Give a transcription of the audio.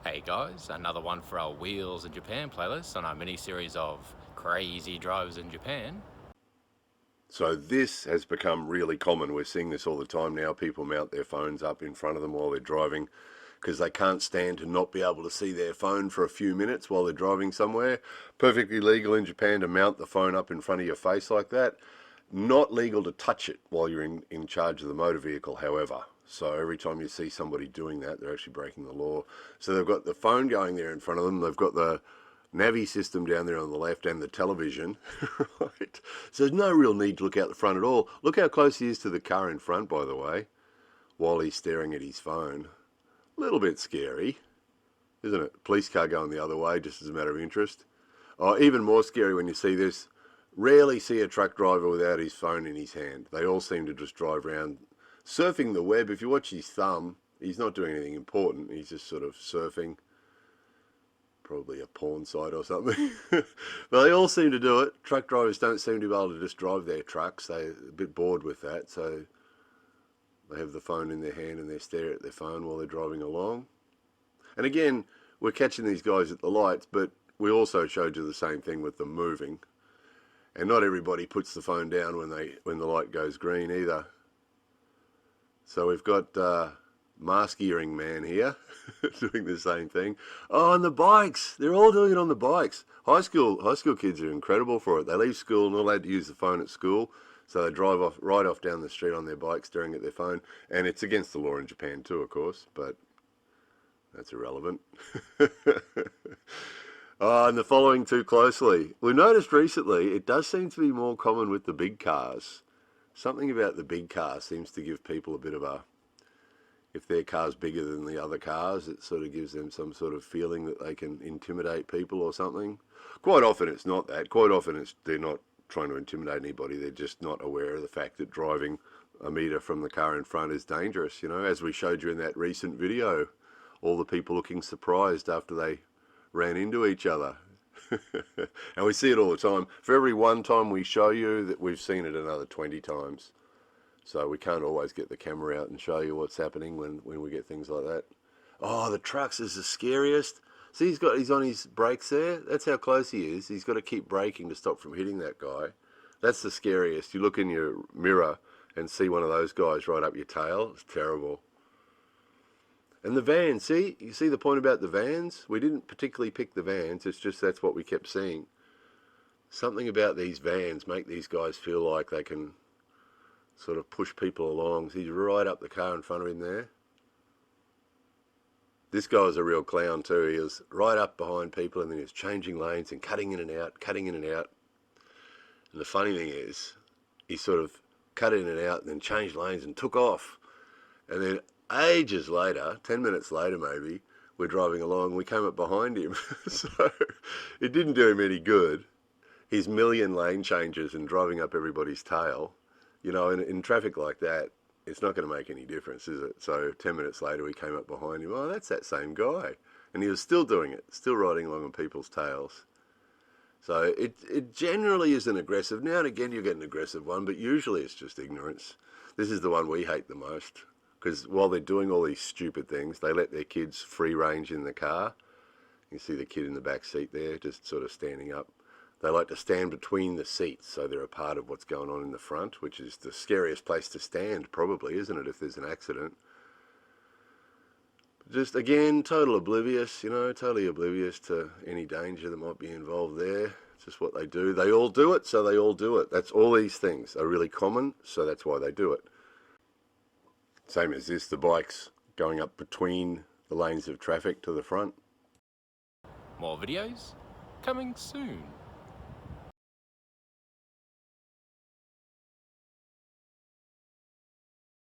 Hey guys, another one for our Wheels in Japan playlist on our mini-series of crazy drives in Japan. So this has become really common. We're seeing this all the time now. People mount their phones up in front of them while they're driving because they can't stand to not be able to see their phone for a few minutes while they're driving somewhere. Perfectly legal in Japan to mount the phone up in front of your face like that. Not legal to touch it while you're in charge of the motor vehicle, however. So every time you see somebody doing that, they're actually breaking the law. So they've got the phone going there in front of them. They've got the Navi system down there on the left and the television, right? So there's no real need to look out the front at all. Look how close he is to the car in front, by the way, while he's staring at his phone. A little bit scary, isn't it? Police car going the other way, just as a matter of interest. Oh, even more scary when you see this. Rarely see a truck driver without his phone in his hand. They all seem to just drive around surfing the web. If you watch his thumb, he's not doing anything important. He's just sort of surfing. Probably a porn site or something. But they all seem to do it. Truck drivers don't seem to be able to just drive their trucks. They're a bit bored with that, so they have the phone in their hand and they stare at their phone while they're driving along. And again, we're catching these guys at the lights, but we also showed you the same thing with them moving. And not everybody puts the phone down when the light goes green either. So we've got mask earring man here doing the same thing. Oh, on the bikes. They're all doing it on the bikes. High school kids are incredible for it. They leave school, not allowed to use the phone at school. So they drive off right off down the street on their bike staring at their phone. And it's against the law in Japan too, of course, but that's irrelevant. Oh, and the following too closely. We noticed recently it does seem to be more common with the big cars. Something about the big car seems to give people a bit of a, if their car's bigger than the other cars, it sort of gives them some sort of feeling that they can intimidate people or something. Quite often it's not that. Quite often they're not trying to intimidate anybody. They're just not aware of the fact that driving a metre from the car in front is dangerous. You know, as we showed you in that recent video, all the people looking surprised after they ran into each other. And we see it all the time. For every one time we show you, that we've seen it another 20 times. So we can't always get the camera out and show you what's happening when we get things like that. Oh, the trucks is the scariest. See, he's on his brakes there. That's how close he is. He's got to keep braking to stop from hitting that guy. That's the scariest. You look in your mirror and see one of those guys right up your tail. It's terrible. And the vans, see? You see the point about the vans? We didn't particularly pick the vans. It's just that's what we kept seeing. Something about these vans make these guys feel like they can sort of push people along. So he's right up the car in front of him there. This guy was a real clown too. He was right up behind people and then he was changing lanes and cutting in and out, cutting in and out. And the funny thing is, he sort of cut in and out and then changed lanes and took off. And then ages later, 10 minutes later maybe, we're driving along, we came up behind him. So it didn't do him any good. His million lane changes and driving up everybody's tail, you know, in traffic like that, it's not going to make any difference, is it? So 10 minutes later we came up behind him, oh, that's that same guy. And he was still doing it, still riding along on people's tails. So it generally isn't aggressive. Now and again you get an aggressive one, but usually it's just ignorance. This is the one we hate the most. Because while they're doing all these stupid things, they let their kids free range in the car. You see the kid in the back seat there, just sort of standing up. They like to stand between the seats, so they're a part of what's going on in the front, which is the scariest place to stand, probably, isn't it, if there's an accident? Just, again, total oblivious, you know, totally oblivious to any danger that might be involved there. It's just what they do. They all do it, so they all do it. That's all these things are really common, so that's why they do it. Same as this, the bikes going up between the lanes of traffic to the front. More videos coming soon.